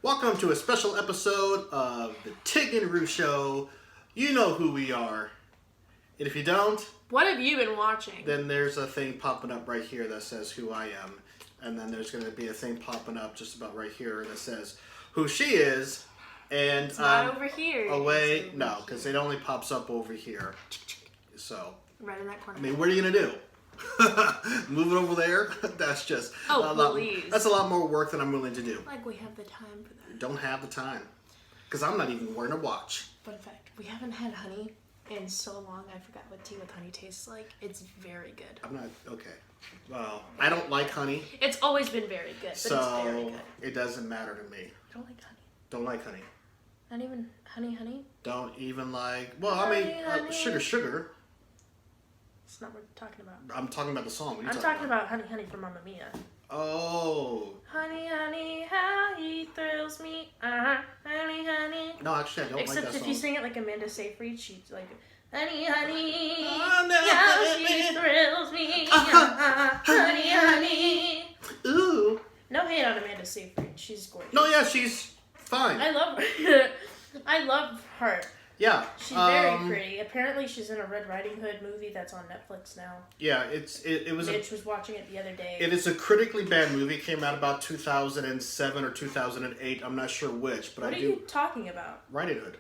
Welcome to a special episode of the Tig Roo Show. You know who we are. And if you don't, what have you been watching? Then there's a thing popping up right here that says who I am. And then there's going to be a thing popping up just about right here that says who she is. And it's not over here. Away, no, because it only pops up over here. So, right in that corner. I mean, what are you going to do? Move it over there? That's just please. That's a lot more work than I'm willing to do. Like we have the time for that. Don't have the time. Because I'm not even wearing a watch. Fun fact, we haven't had honey in so long, I forgot what tea with honey tastes like. It's very good. I'm not, okay. Well, I don't like honey. It's always been very good, but so it's very good. It doesn't matter to me. I don't like honey. Don't like honey. Not even honey? Don't even like, well, honey, I mean, sugar. That's not what we're talking about. I'm talking about the song. What are you I'm talking about honey from Mamma Mia. Oh. Honey, how he thrills me. Honey. No, actually, I don't like that song. Except if you sing it like Amanda Seyfried, she's like, honey, how she thrills me. Honey. Ooh. No hate on Amanda Seyfried. She's gorgeous. No, yeah, she's fine. I love her. I love her. Yeah. She's very pretty. Apparently, she's in a Red Riding Hood movie that's on Netflix now. Yeah, it was. Mitch was watching it the other day. It is a critically bad movie. It came out about 2007 or 2008. I'm not sure which, but what are you talking about? Riding Hood.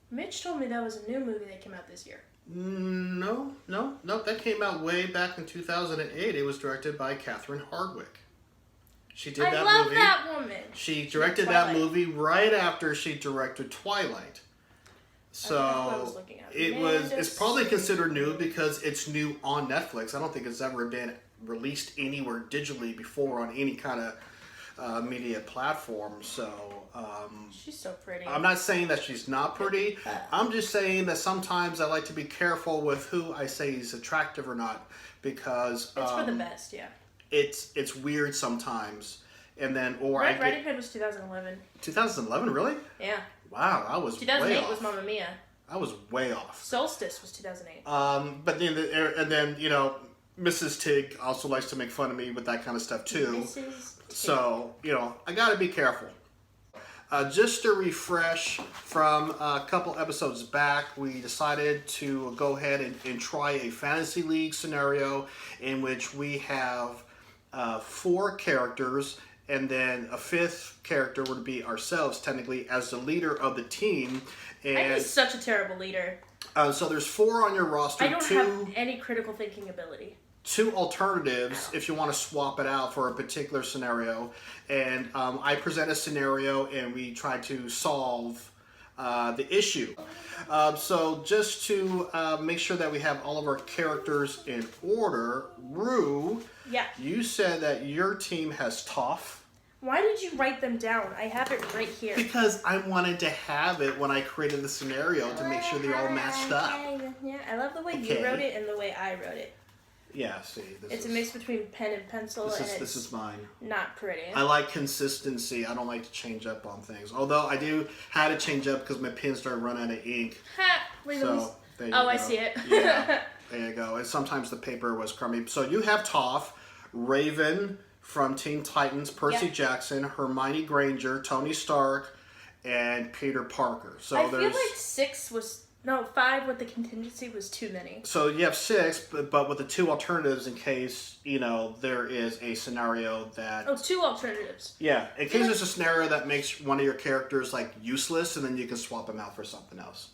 Mitch told me that was a new movie that came out this year. No. That came out way back in 2008. It was directed by Catherine Hardwicke. She did that movie. I love that woman. She directed that movie right after she directed Twilight. So it's probably considered new because it's new on Netflix. I don't think it's ever been released anywhere digitally before on any kind of media platform. So she's so pretty. I'm not saying that she's not pretty. I'm just saying that sometimes I like to be careful with who I say is attractive or not because it's for the best, yeah. It's weird sometimes, and then Riding Hood was 2011. 2011, really? Yeah. Wow, I was 2008 way off. was Mamma Mia. I was way off. Solstice was 2008. But then you know, Mrs. Tig also likes to make fun of me with that kind of stuff too. Mrs. Tig. So you know, I got to be careful. Just to refresh from a couple episodes back, we decided to go ahead and try a fantasy league scenario in which we have 4 characters, and then a 5th character would be ourselves, technically, as the leader of the team. And I'd be such a terrible leader. So there's 4 on your roster. I don't have any critical thinking ability. 2 alternatives if you want to swap it out for a particular scenario. And I present a scenario and we try to solve the issue. So just to make sure that we have all of our characters in order, Roo, yeah. You said that your team has Toph. Why did you write them down? I have it right here. Because I wanted to have it when I created the scenario to make sure they all matched up. Yeah, I love the way you wrote it and the way I wrote it. Yeah, see. It's a mix between pen and pencil, this is mine. Not pretty. I like consistency. I don't like to change up on things. Although I do had to change up because my pen started running out of ink. So, there you go. I see it. Yeah, there you go. And sometimes the paper was crummy. So you have Toph, Raven from Teen Titans, Percy Jackson, Hermione Granger, Tony Stark, and Peter Parker. So I feel like 5 with the contingency was too many. So you have 6, but with the 2 alternatives in case, you know, there is a scenario that... Oh, 2 alternatives. Yeah, in case there's a scenario that makes one of your characters, like, useless, and then you can swap them out for something else.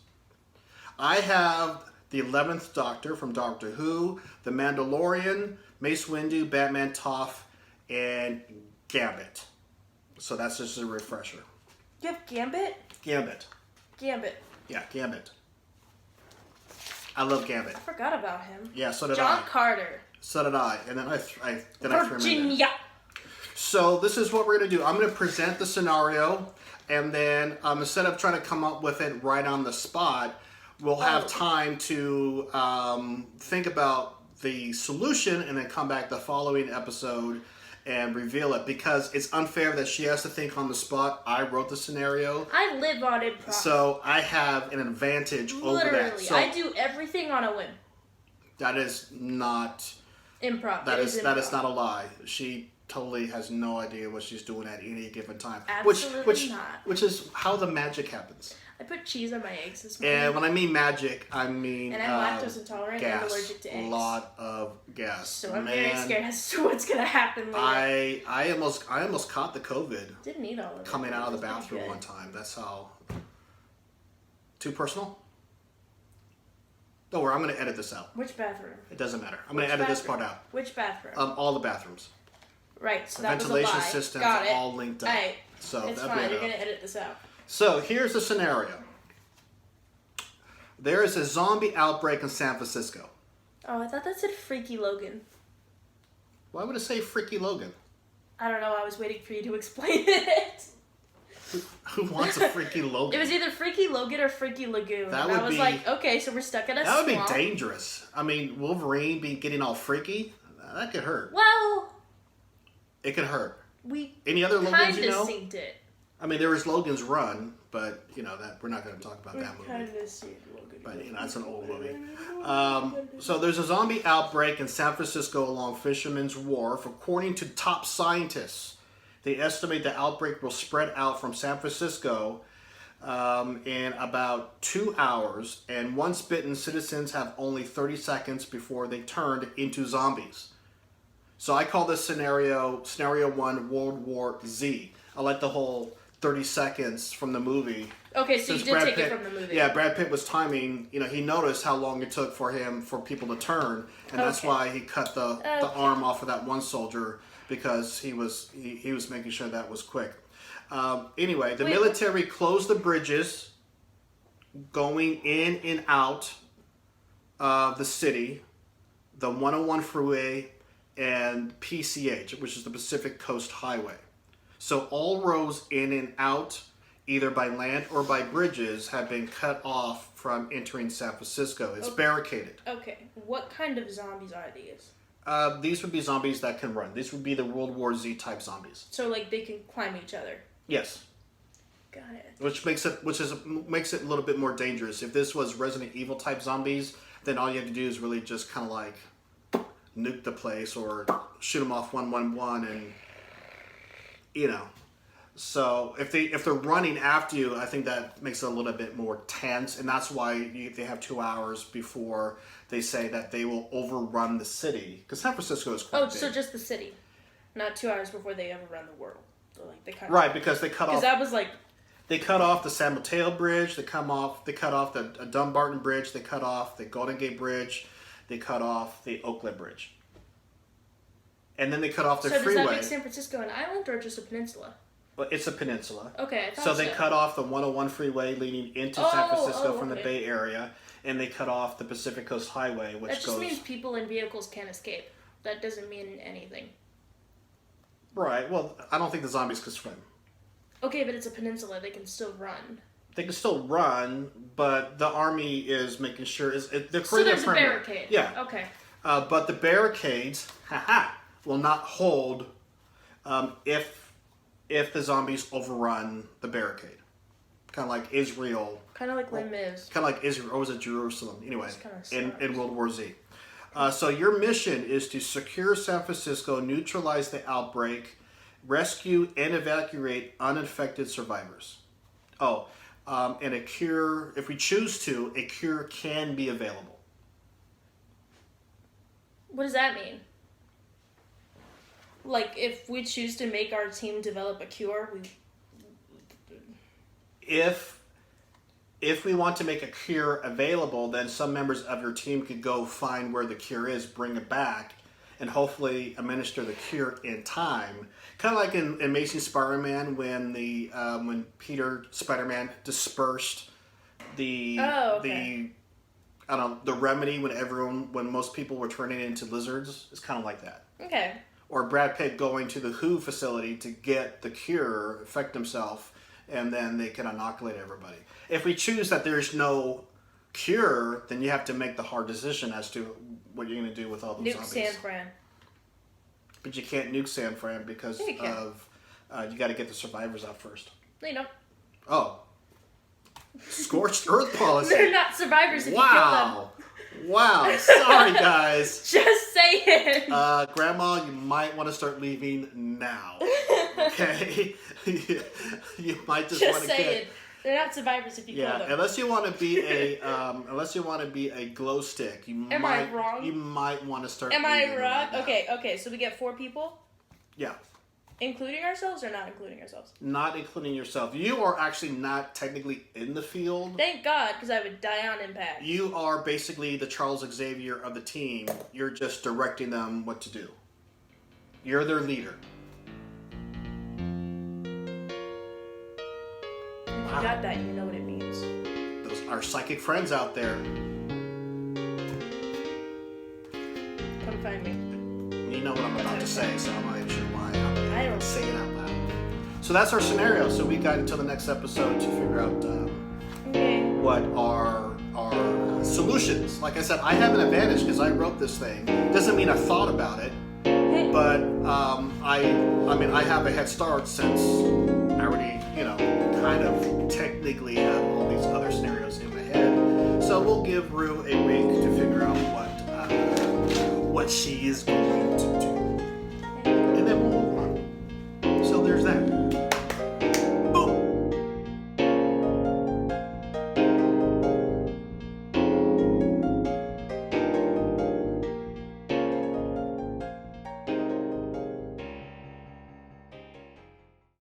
I have the 11th Doctor from Doctor Who, the Mandalorian, Mace Windu, Batman, Toph, and Gambit. So that's just a refresher. You have Gambit? Gambit. Yeah, Gambit. I love Gambit. I forgot about him. Yeah, so did John Carter. So did I. And then I threw him in Virginia. So this is what we're going to do. I'm going to present the scenario, and then instead of trying to come up with it right on the spot, we'll have time to think about the solution and then come back the following episode and reveal it, because it's unfair that she has to think on the spot. I wrote the scenario. I live on improv. So I have an advantage over that. Literally, So I do everything on a whim. That is not Improv. That is not a lie. She totally has no idea what she's doing at any given time. Absolutely not. Which is how the magic happens. I put cheese on my eggs this morning. And when I mean magic, I mean and I'm lactose intolerant and allergic to eggs. A lot of gas. So I'm very scared as to what's gonna happen later. I almost caught the COVID. Didn't eat all of it. Coming out of the bathroom one time. That's how. Too personal? Don't worry, I'm going to edit this out. Which bathroom? It doesn't matter. I'm going to edit this part out. Which bathroom? All the bathrooms. Right, so the that ventilation was a lie. systems Got it. all linked up. Right. So it's fine. You're going to edit this out. So here's the scenario. There is a zombie outbreak in San Francisco. Oh, I thought that said Freaky Logan. Why would it say Freaky Logan? I don't know. I was waiting for you to explain it. Who wants a Freaky Logan? It was either Freaky Logan or Freaky Lagoon. That and would I was be, like, okay, so we're stuck in a That swamp. would be dangerous. I mean, Wolverine be getting all freaky. That could hurt. Well, it could hurt. We Any other Logans you know? synced it. I mean, there was Logan's Run, but you know that we're not going to talk about that movie. Kind of synced Logan. But you know, that's an old movie. So there's a zombie outbreak in San Francisco along Fisherman's Wharf. According to top scientists, they estimate the outbreak will spread out from San Francisco in about 2 hours. And once bitten, citizens have only 30 seconds before they turn into zombies. So I call this scenario 1 World War Z. I like the whole 30 seconds from the movie. Okay, so you did take it from the movie. Yeah, Brad Pitt was timing. You know, he noticed how long it took for people to turn, and that's why he cut the arm off of that one soldier, because he was making sure that was quick. Anyway, the military closed the bridges going in and out of the city, the 101 freeway, and PCH, which is the Pacific Coast Highway. So all roads in and out, either by land or by bridges, have been cut off from entering San Francisco. It's barricaded. Okay. What kind of zombies are these? These would be zombies that can run. These would be the World War Z type zombies. So like they can climb each other. Yes. Got it. Which makes it a little bit more dangerous. If this was Resident Evil type zombies, then all you have to do is really just kind of like nuke the place or shoot them off 111 and you know. So if they're running after you, I think that makes it a little bit more tense, and that's why they have 2 hours before they say that they will overrun the city, because San Francisco is quite big. So just the city, not 2 hours before they overrun the world. So like they cut right, because they cut off. Because that was like. They cut off the San Mateo Bridge. They cut off the Dumbarton Bridge. They cut off the Golden Gate Bridge. They cut off the Oakland Bridge. And then they cut off the freeway. So does that make San Francisco an island or just a peninsula? Well, it's a peninsula. Okay, I thought so. They cut off the 101 freeway leading into San Francisco from the Bay Area, and they cut off the Pacific Coast Highway, which that just means people and vehicles can't escape. That doesn't mean anything. Right. Well, I don't think the zombies could swim. Okay, but it's a peninsula. They can still run. They can still run, but the army is making sure they're so there's a a barricade. Yeah. Okay. But the barricades, will not hold if the zombies overrun the barricade. Kind of like Israel. Kind of like Les Mis. Kind of like Israel, or was it Jerusalem? Anyway, in World War Z. So your mission is to secure San Francisco, neutralize the outbreak, rescue and evacuate uninfected survivors. And a cure, if we choose to, a cure can be available. What does that mean? Like, if we choose to make our team develop a cure, If we want to make a cure available, then some members of your team could go find where the cure is, bring it back, and hopefully administer the cure in time. Kind of like in Amazing Spider-Man when Peter Spider-Man dispersed the remedy when most people were turning into lizards. It's kind of like that. Okay. Or Brad Pitt going to the WHO facility to get the cure, infect himself, and then they can inoculate everybody. If we choose that there's no cure, then you have to make the hard decision as to what you're going to do with all those zombies. Nuke San Fran. But you can't nuke San Fran because you got to get the survivors out first. No, you don't. Oh. Scorched Earth policy. They're not survivors if you kill them. Wow, sorry guys. Just saying. Grandma, you might want to start leaving now. Okay? You might just want to saying. They're not survivors if you kill them. Unless you want to be a glow stick, Am I wrong? You might want to start. Am I leaving wrong? right now. Okay. So we get 4 people, Yeah. including ourselves or not including ourselves? Not including yourself. You are actually not technically in the field. Thank God, because I would die on impact. You are basically the Charles Xavier of the team. You're just directing them what to do. You're their leader. If you got that, you know what it means. Those are psychic friends out there. Come find me. You know what I'm about to say, so I'm not even sure why I I'm don't saying it out loud. So that's our scenario. So we got until the next episode to figure out what are our solutions. Like I said, I have an advantage because I wrote this thing. Doesn't mean I thought about it, but I have a head start since I already, kind of technically have all these other scenarios in my head. So we'll give Rue a week to figure out what she is going to do, and then we'll move on. So there's that.